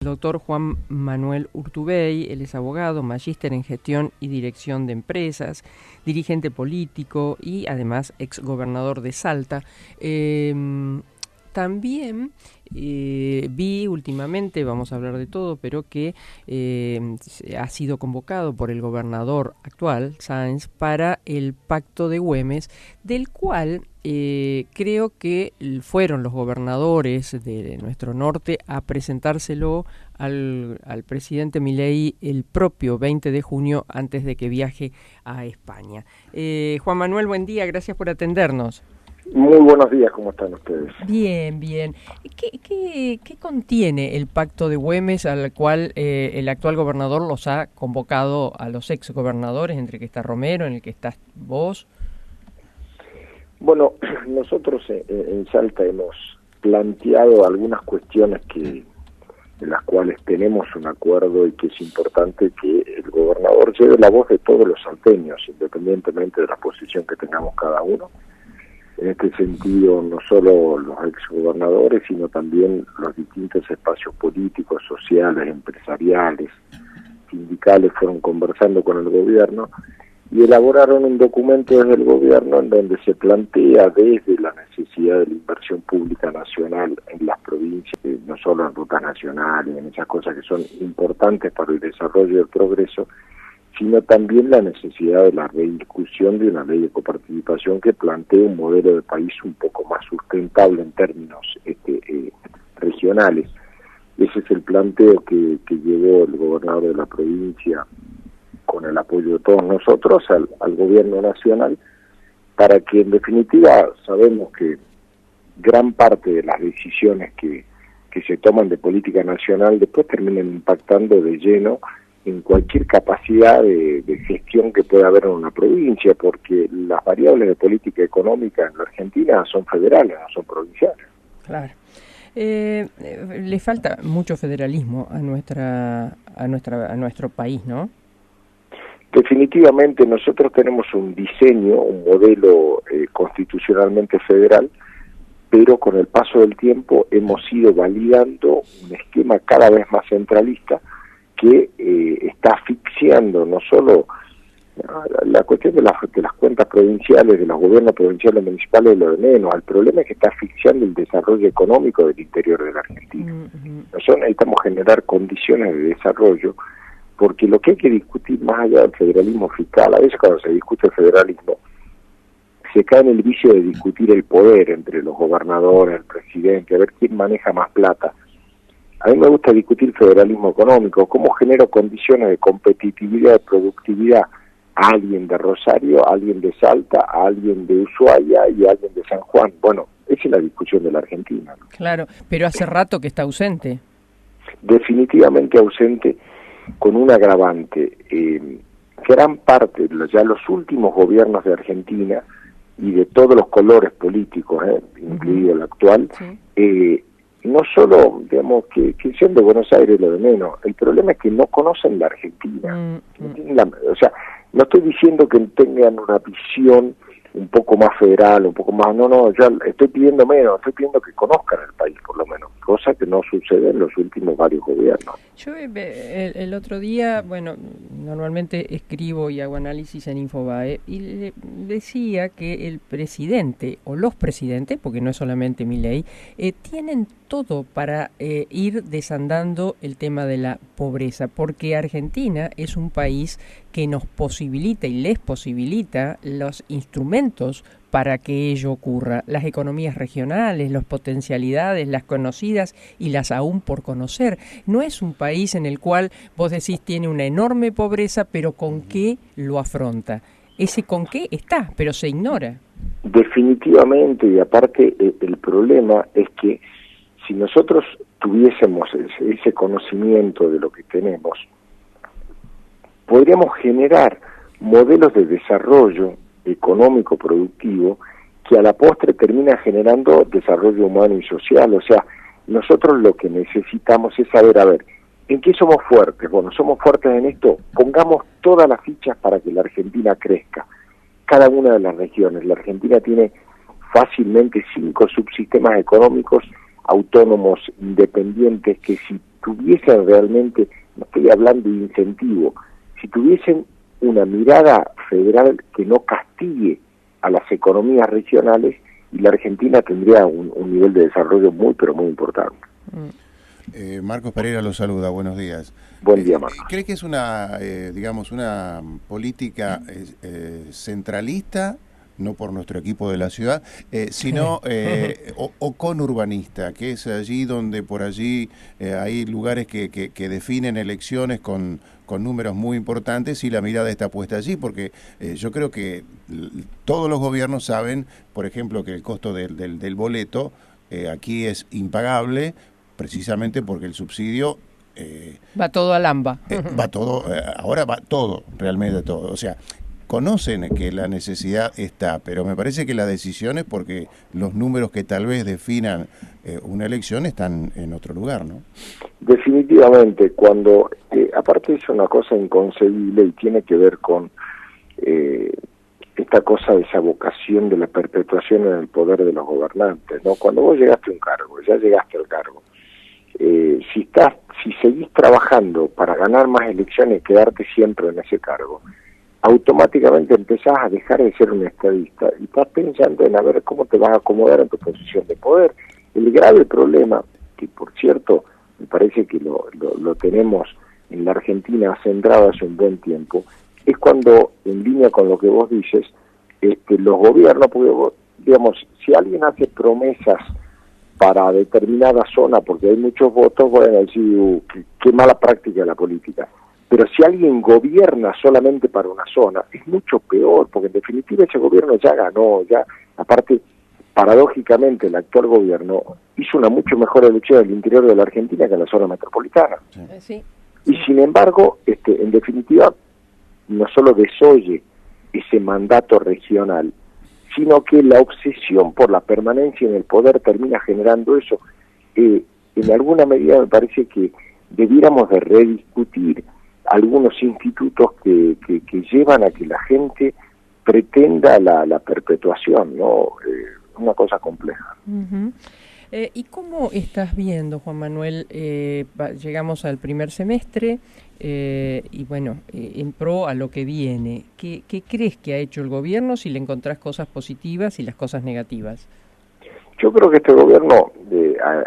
El doctor Juan Manuel Urtubey. Él es abogado, magíster en gestión y dirección de empresas, dirigente político y además exgobernador de Salta. También vi últimamente, vamos a hablar de todo, pero que ha sido convocado por el gobernador actual, Sáenz, para el Pacto de Güemes, del cual creo que fueron los gobernadores de nuestro norte a presentárselo al presidente Milei el propio 20 de junio antes de que viaje a España. Juan Manuel, buen día, gracias por atendernos. Muy buenos días, ¿cómo están ustedes? Bien, bien. ¿Qué contiene el Pacto de Güemes al cual el actual gobernador los ha convocado a los ex gobernadores, entre el que está Romero, en el que estás vos? Bueno, nosotros en Salta hemos planteado algunas cuestiones en las cuales tenemos un acuerdo y que es importante que el gobernador lleve la voz de todos los salteños, independientemente de la posición que tengamos cada uno. En este sentido, no solo los exgobernadores, sino también los distintos espacios políticos, sociales, empresariales, sindicales fueron conversando con el gobierno y elaboraron un documento desde el gobierno en donde se plantea desde la necesidad de la inversión pública nacional en las provincias, no solo en rutas nacionales, en esas cosas que son importantes para el desarrollo y el progreso, sino también la necesidad de la rediscusión de una ley de coparticipación que plantee un modelo de país un poco más sustentable en términos regionales. Ese es el planteo que llevó el gobernador de la provincia con el apoyo de todos nosotros al gobierno nacional, para que en definitiva sabemos que gran parte de las decisiones que se toman de política nacional después terminan impactando de lleno en cualquier capacidad de gestión que pueda haber en una provincia, porque las variables de política económica en la Argentina son federales, no son provinciales. Claro. Le falta mucho federalismo a nuestro país, ¿no? Definitivamente nosotros tenemos un diseño, un modelo constitucionalmente federal, pero con el paso del tiempo hemos ido validando un esquema cada vez más centralista que está asfixiando no solo la cuestión de las cuentas provinciales, de los gobiernos provinciales, municipales, lo de menos. El problema es que está asfixiando el desarrollo económico del interior de la Argentina. Nosotros necesitamos generar condiciones de desarrollo, porque lo que hay que discutir más allá del federalismo fiscal, a veces cuando se discute el federalismo, se cae en el vicio de discutir el poder entre los gobernadores, el presidente, a ver quién maneja más plata. A mí me gusta discutir federalismo económico, cómo genero condiciones de competitividad, de productividad a alguien de Rosario, a alguien de Salta, a alguien de Ushuaia y a alguien de San Juan. Bueno, esa es la discusión de la Argentina, ¿no? Claro, pero hace rato que está ausente. Definitivamente ausente, con un agravante. Gran parte, ya los últimos gobiernos de Argentina y de todos los colores políticos, incluido el actual, sí. No solo, digamos, que sean de Buenos Aires lo de menos, el problema es que no conocen la Argentina. O sea, no estoy diciendo que tengan una visión un poco más federal, un poco más, no, ya estoy pidiendo menos, estoy pidiendo que conozcan el país por lo menos, cosa que no sucede en los últimos varios gobiernos. Yo el otro día, bueno, normalmente escribo y hago análisis en Infobae, y decía que el presidente, o los presidentes, porque no es solamente Milei, tienen todo para ir desandando el tema de la pobreza, porque Argentina es un país que nos posibilita y les posibilita los instrumentos para que ello ocurra, las economías regionales, las potencialidades, las conocidas y las aún por conocer. No es un país en el cual vos decís tiene una enorme pobreza, pero ¿con qué lo afronta? Ese con qué está, pero se ignora. Definitivamente, y aparte el problema es que si nosotros tuviésemos ese conocimiento de lo que tenemos, podríamos generar modelos de desarrollo económico productivo que a la postre termina generando desarrollo humano y social. O sea, nosotros lo que necesitamos es saber, ¿en qué somos fuertes? Bueno, somos fuertes en esto, pongamos todas las fichas para que la Argentina crezca. Cada una de las regiones, la Argentina tiene fácilmente 5 subsistemas económicos autónomos, independientes, que si tuviesen realmente, no estoy hablando de incentivo, si tuviesen una mirada federal que no castigue a las economías regionales, y la Argentina tendría un nivel de desarrollo muy, pero muy importante. Marcos Pereira lo saluda, buenos días. Buen día, Marcos. ¿Cree que es una, digamos, una política centralista, no por nuestro equipo de la ciudad, sino o conurbanista, que es allí donde por allí hay lugares que definen elecciones con números muy importantes y la mirada está puesta allí? Porque yo creo que todos los gobiernos saben, por ejemplo, que el costo del boleto aquí es impagable, precisamente porque el subsidio va todo al AMBA. Va todo, ahora va todo, realmente todo. O sea, conocen que la necesidad está, pero me parece que la decisión es porque los números que tal vez definan una elección están en otro lugar, ¿no? Definitivamente, cuando, aparte es una cosa inconcebible y tiene que ver con esta cosa de esa vocación de la perpetuación en el poder de los gobernantes, ¿no? Cuando vos llegaste a un cargo, ya llegaste al cargo, si seguís trabajando para ganar más elecciones y quedarte siempre en ese cargo, automáticamente empezás a dejar de ser un estadista y estás pensando en a ver cómo te vas a acomodar en tu posición de poder. El grave problema, que por cierto me parece que lo tenemos en la Argentina centrado hace un buen tiempo, es cuando, en línea con lo que vos dices, los gobiernos, porque vos, digamos, si alguien hace promesas para determinada zona, porque hay muchos votos, van a decir, qué mala práctica de la política. Pero si alguien gobierna solamente para una zona, es mucho peor, porque en definitiva ese gobierno ya ganó, ya, aparte, paradójicamente, el actual gobierno hizo una mucho mejor elección del interior de la Argentina que en la zona metropolitana. Sí. Y sin embargo, en definitiva, no solo desoye ese mandato regional, sino que la obsesión por la permanencia en el poder termina generando eso. En alguna medida me parece que debiéramos de rediscutir algunos institutos que llevan a que la gente pretenda la perpetuación, ¿no? Una cosa compleja. Uh-huh. ¿Y cómo estás viendo, Juan Manuel? Llegamos al primer semestre y bueno, en pro a lo que viene. ¿Qué crees que ha hecho el gobierno, si le encontrás cosas positivas y las cosas negativas? Yo creo que este gobierno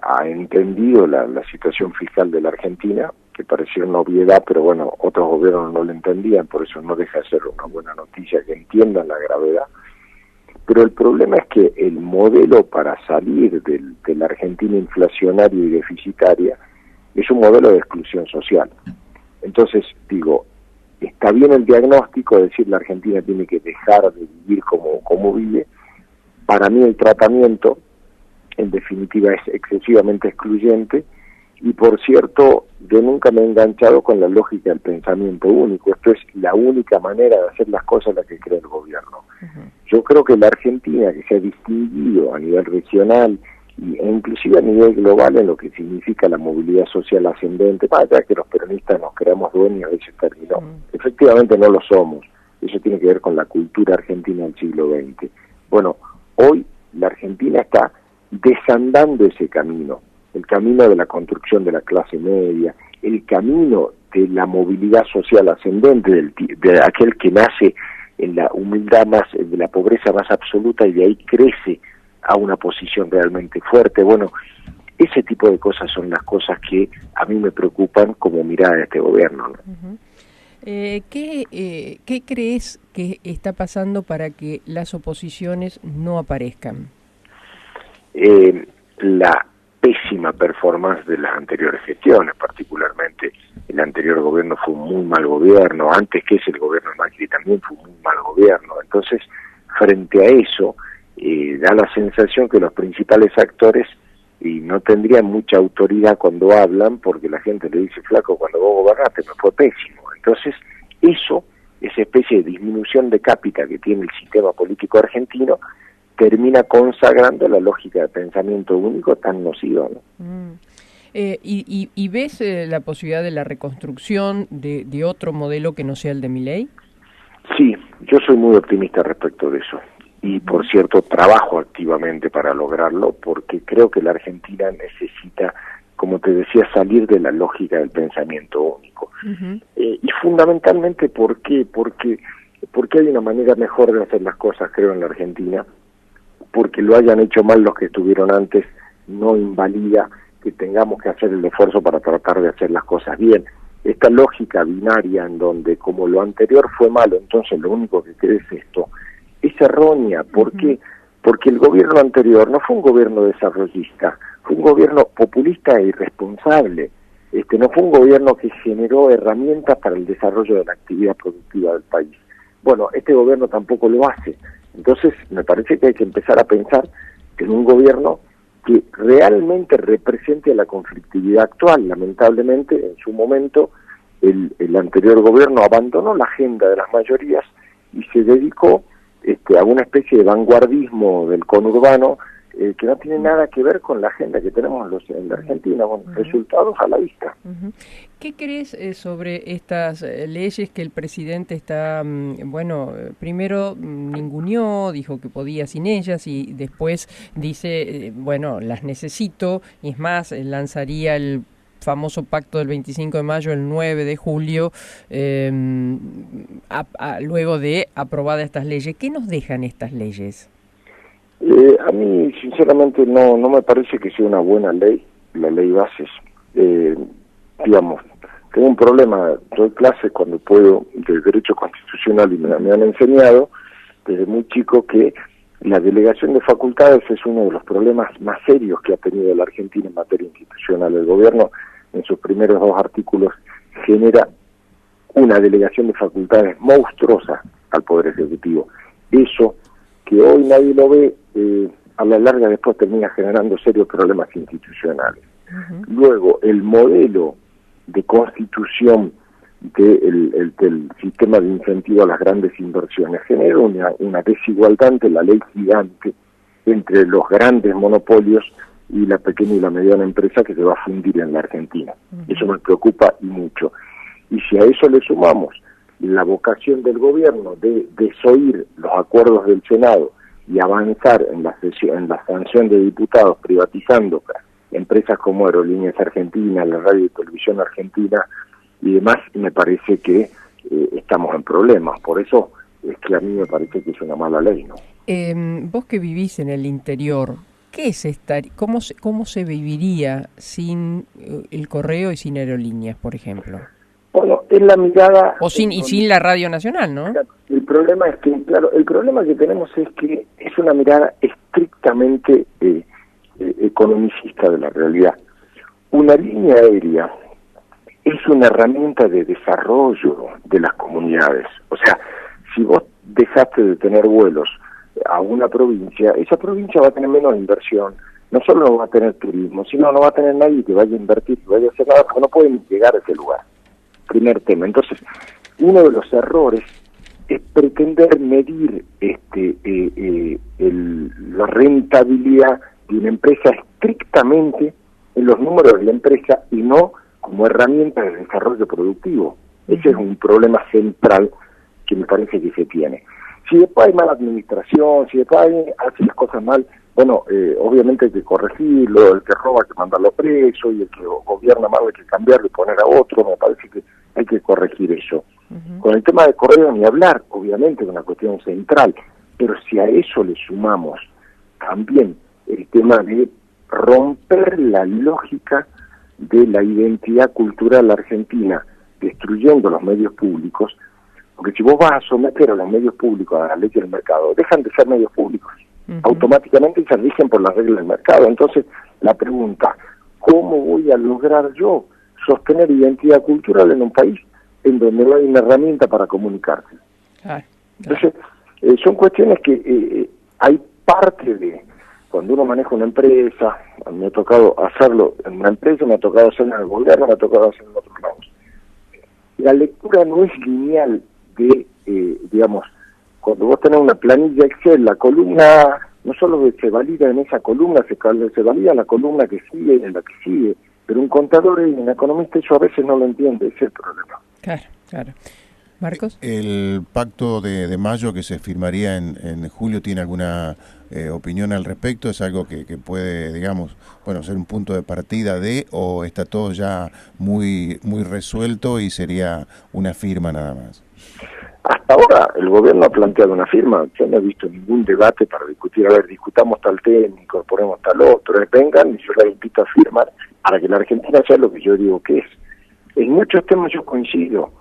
ha entendido la situación fiscal de la Argentina, que parecía una obviedad, pero bueno, otros gobiernos no lo entendían, por eso no deja de ser una buena noticia que entiendan la gravedad. Pero el problema es que el modelo para salir de la Argentina inflacionaria y deficitaria es un modelo de exclusión social. Entonces, digo, está bien el diagnóstico de decir la Argentina tiene que dejar de vivir como vive. Para mí el tratamiento, en definitiva, es excesivamente excluyente. Y por cierto, yo nunca me he enganchado con la lógica del pensamiento único. Esto es la única manera de hacer las cosas la que cree el gobierno. Uh-huh. Yo creo que la Argentina, que se ha distinguido a nivel regional e inclusive a nivel global en lo que significa la movilidad social ascendente, más allá que los peronistas nos creamos dueños de ese término, efectivamente no lo somos. Eso tiene que ver con la cultura argentina del siglo XX. Bueno, hoy la Argentina está desandando ese camino, el camino de la construcción de la clase media, el camino de la movilidad social ascendente, de aquel que nace en la humildad más, de la pobreza más absoluta y de ahí crece a una posición realmente fuerte. Bueno, ese tipo de cosas son las cosas que a mí me preocupan como mirada de este gobierno, ¿no? Uh-huh. ¿Qué crees que está pasando para que las oposiciones no aparezcan? La pésima performance de las anteriores gestiones, particularmente el anterior gobierno fue un muy mal gobierno, antes que ese el gobierno de Macri también fue un muy mal gobierno. Entonces, frente a eso, da la sensación que los principales actores no tendrían mucha autoridad cuando hablan, porque la gente le dice, flaco, cuando vos gobernaste me fue pésimo. Entonces, eso, esa especie de disminución de cápita que tiene el sistema político argentino, termina consagrando la lógica de pensamiento único tan nociva, ¿no? ¿Y ves la posibilidad de la reconstrucción de otro modelo que no sea el de Milei? Sí, yo soy muy optimista respecto de eso. Y por cierto, trabajo activamente para lograrlo, porque creo que la Argentina necesita como te decía, salir de la lógica del pensamiento único. Ujú. Y fundamentalmente, ¿por qué? Porque hay una manera mejor de hacer las cosas, creo, en la Argentina. Porque lo hayan hecho mal los que estuvieron antes no invalida que tengamos que hacer el esfuerzo para tratar de hacer las cosas bien. Esta lógica binaria en donde como lo anterior fue malo, entonces lo único que queda es esto, es errónea. ¿Por qué? Porque el gobierno anterior no fue un gobierno desarrollista, fue un gobierno populista e irresponsable. No fue un gobierno que generó herramientas para el desarrollo de la actividad productiva del país. Bueno, este gobierno tampoco lo hace. Entonces, me parece que hay que empezar a pensar en un gobierno que realmente represente a la conflictividad actual. Lamentablemente, en su momento, el anterior gobierno abandonó la agenda de las mayorías y se dedicó a una especie de vanguardismo del conurbano que no tiene nada que ver con la agenda que tenemos en la Argentina. Bueno, resultados a la vista. ¿Qué crees sobre estas leyes que el presidente está, primero ninguneó, dijo que podía sin ellas y después dice, las necesito, y es más, lanzaría el famoso pacto del 25 de mayo, el 9 de julio, luego de aprobadas estas leyes? ¿Qué nos dejan estas leyes? A mí, sinceramente, no me parece que sea una buena ley, la ley bases. Tengo un problema, doy clases cuando puedo de Derecho Constitucional y me han enseñado desde muy chico que la delegación de facultades es uno de los problemas más serios que ha tenido la Argentina en materia institucional. El gobierno, en sus primeros 2 artículos, genera una delegación de facultades monstruosa al Poder Ejecutivo. Eso, que hoy nadie lo ve, a la larga después termina generando serios problemas institucionales. Luego, el modelo de constitución del sistema de incentivo a las grandes inversiones genera una desigualdad ante la ley gigante entre los grandes monopolios y la pequeña y la mediana empresa que se va a fundir en la Argentina. Eso me preocupa y mucho. Y si a eso le sumamos la vocación del gobierno de desoír los acuerdos del Senado y avanzar en la sanción de diputados privatizando empresas como Aerolíneas Argentinas, la Radio y Televisión Argentina y demás, me parece que estamos en problemas. Por eso es que a mí me parece que es una mala ley, ¿no? Vos que vivís en el interior, ¿qué es cómo se viviría sin el correo y sin Aerolíneas, por ejemplo? Bueno, es la mirada... sin la Radio Nacional, ¿no? El problema es que, el problema que tenemos es que es una mirada estrictamente economicista de la realidad. Una línea aérea es una herramienta de desarrollo de las comunidades. O sea, si vos dejaste de tener vuelos a una provincia, esa provincia va a tener menos inversión. No solo no va a tener turismo, sino no va a tener nadie que vaya a invertir, que vaya a hacer nada, porque no pueden llegar a ese lugar. Primer tema. Entonces, uno de los errores es pretender medir la rentabilidad de una empresa estrictamente en los números de la empresa y no como herramienta de desarrollo productivo. Ese es un problema central que me parece que se tiene. Si después hay mala administración, si después hace las cosas mal, obviamente hay que corregirlo, el que roba hay que mandarlo preso y el que gobierna mal hay que cambiarlo y poner a otro. Me parece que hay que corregir eso. Con el tema de correo ni hablar, obviamente es una cuestión central, pero si a eso le sumamos también el tema de romper la lógica de la identidad cultural argentina, destruyendo los medios públicos, porque si vos vas a someter a los medios públicos a la ley del mercado, dejan de ser medios públicos, automáticamente se rigen por las reglas del mercado. Entonces, la pregunta, ¿cómo voy a lograr yo sostener identidad cultural en un país en donde no hay una herramienta para comunicarse? Entonces, son cuestiones que hay parte de... Cuando uno maneja una empresa, a mí me ha tocado hacerlo en una empresa, me ha tocado hacerlo en el gobierno, me ha tocado hacerlo en otros lados. La lectura no es lineal de, cuando vos tenés una planilla Excel, la columna no solo se valida en esa columna, se valida en la columna que sigue y en la que sigue, pero un contador y un economista eso a veces no lo entiende, ese es el problema. Claro. Marcos. ¿El pacto de mayo que se firmaría en julio tiene alguna opinión al respecto? ¿Es algo que puede, digamos, bueno, ser un punto de partida o está todo ya muy resuelto y sería una firma nada más? Hasta ahora el gobierno ha planteado una firma. Yo no he visto ningún debate para discutir, a ver, discutamos tal tema, incorporemos tal otro, vengan y yo les invito a firmar para que la Argentina sea lo que yo digo que es. En muchos temas yo coincido,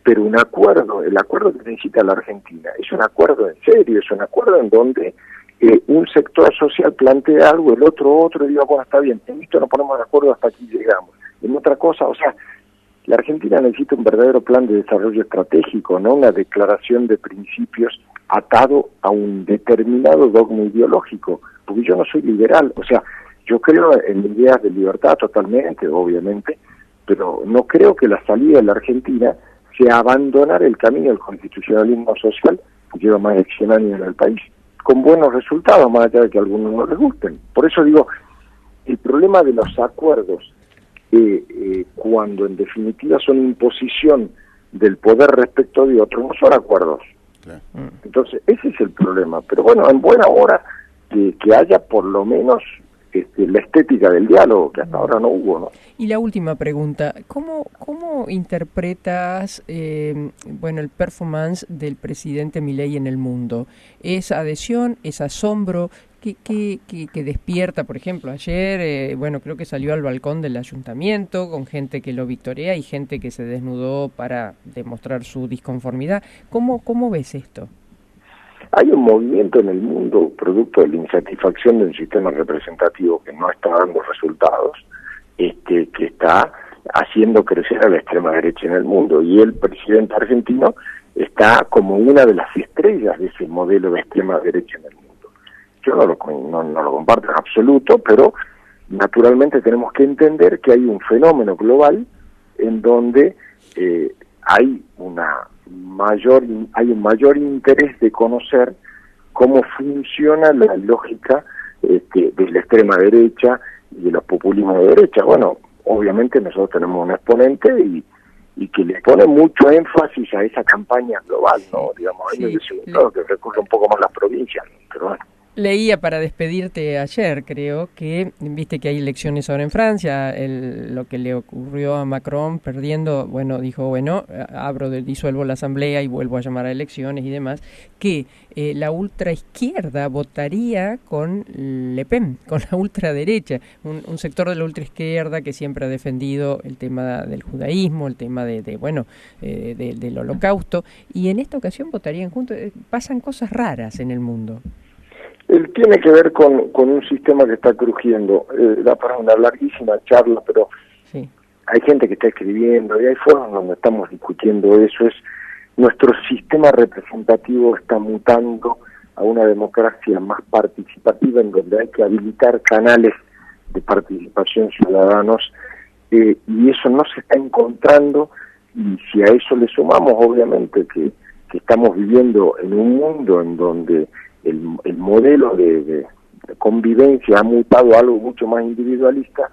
pero un acuerdo, el acuerdo que necesita la Argentina, es un acuerdo en serio, es un acuerdo en donde un sector social plantea algo, el otro, y diga, bueno, está bien, en esto nos ponemos de acuerdo, hasta aquí llegamos. En otra cosa, o sea, la Argentina necesita un verdadero plan de desarrollo estratégico, no una declaración de principios atado a un determinado dogma ideológico, porque yo no soy liberal, o sea, yo creo en ideas de libertad totalmente, obviamente, pero no creo que la salida de la Argentina sea abandonar el camino del constitucionalismo social que lleva más de 100 años en el país, con buenos resultados, más allá de que a algunos no les gusten. Por eso digo, el problema de los acuerdos, cuando en definitiva son imposición del poder respecto de otros, no son acuerdos. Claro. Entonces, ese es el problema. Pero bueno, en buena hora que haya por lo menos la estética del diálogo, que hasta ahora no hubo, ¿no? Y la última pregunta, ¿cómo interpretas bueno, el performance del presidente Milei en el mundo? ¿Es adhesión, es asombro? ¿Qué despierta? Por ejemplo, ayer, bueno, creo que salió al balcón del ayuntamiento con gente que lo victorea y gente que se desnudó para demostrar su disconformidad. ¿Cómo ves esto? Hay un movimiento en el mundo producto de la insatisfacción de un sistema representativo que no está dando resultados, que está haciendo crecer a la extrema derecha en el mundo, y el presidente argentino está como una de las estrellas de ese modelo de extrema derecha en el mundo. Yo no lo comparto en absoluto, pero naturalmente tenemos que entender que hay un fenómeno global en donde hay un mayor interés de conocer cómo funciona la lógica de la extrema derecha y de los populismos de derecha. Bueno, obviamente nosotros tenemos un exponente y que le pone mucho énfasis a esa campaña global, ¿no? Digamos, a mí me hubiese gustado que recurra un poco más a las provincias, pero bueno. Leía para despedirte ayer, creo, que viste que hay elecciones ahora en Francia, lo que le ocurrió a Macron perdiendo, bueno, dijo, bueno, disuelvo la asamblea y vuelvo a llamar a elecciones y demás, que la ultraizquierda votaría con Le Pen, con la ultraderecha, un sector de la ultraizquierda que siempre ha defendido el tema del judaísmo, el tema del holocausto, y en esta ocasión votarían juntos. Pasan cosas raras en el mundo. Tiene que ver con un sistema que está crujiendo. Da para una larguísima charla, pero sí. Hay gente que está escribiendo y hay foros donde estamos discutiendo eso. Nuestro sistema representativo está mutando a una democracia más participativa, en donde hay que habilitar canales de participación ciudadanos, y eso no se está encontrando. Y si a eso le sumamos, obviamente, que estamos viviendo en un mundo en donde el modelo de convivencia ha mutado a algo mucho más individualista,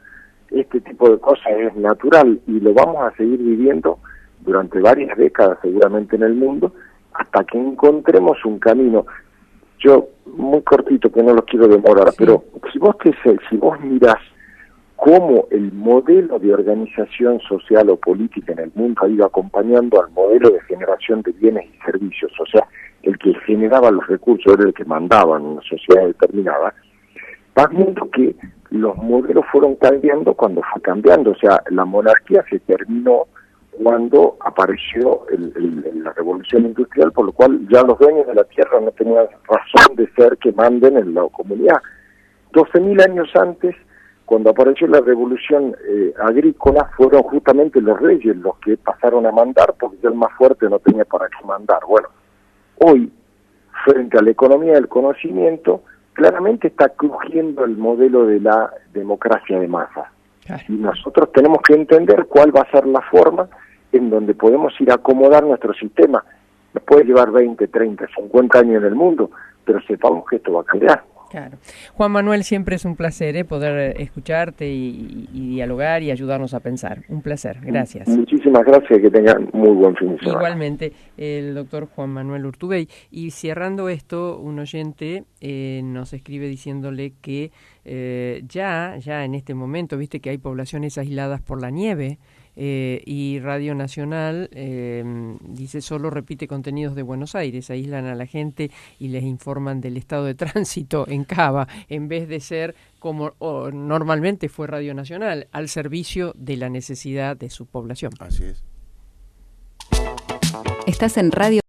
este tipo de cosas es natural y lo vamos a seguir viviendo durante varias décadas seguramente en el mundo, hasta que encontremos un camino. Yo, muy cortito, que no los quiero demorar, sí. Pero si vos mirás cómo el modelo de organización social o política en el mundo ha ido acompañando al modelo de generación de bienes y servicios, o sea, el que generaba los recursos era el que mandaba en una sociedad determinada, vas viendo que los modelos fueron cambiando cuando fue cambiando. O sea, la monarquía se terminó cuando apareció la revolución industrial, por lo cual ya los dueños de la tierra no tenían razón de ser que manden en la comunidad. 12.000 años antes, cuando apareció la revolución agrícola, fueron justamente los reyes los que pasaron a mandar, porque ya el más fuerte no tenía para qué mandar. Bueno, hoy, frente a la economía del conocimiento, claramente está crujiendo el modelo de la democracia de masa. Y nosotros tenemos que entender cuál va a ser la forma en donde podemos ir a acomodar nuestro sistema. Nos puede llevar 20, 30, 50 años en el mundo, pero sepamos que esto va a cambiar. Claro. Juan Manuel, siempre es un placer poder escucharte y dialogar y ayudarnos a pensar. Un placer, gracias. Muchísimas gracias, que tengan muy buen fin de semana. Igualmente, el doctor Juan Manuel Urtubey. Y cerrando esto, un oyente nos escribe diciéndole que ya en este momento, viste que hay poblaciones aisladas por la nieve, y Radio Nacional dice solo repite contenidos de Buenos Aires, aíslan a la gente y les informan del estado de tránsito en Cava, en vez de ser como normalmente fue Radio Nacional, al servicio de la necesidad de su población. Así es. Estás en Radio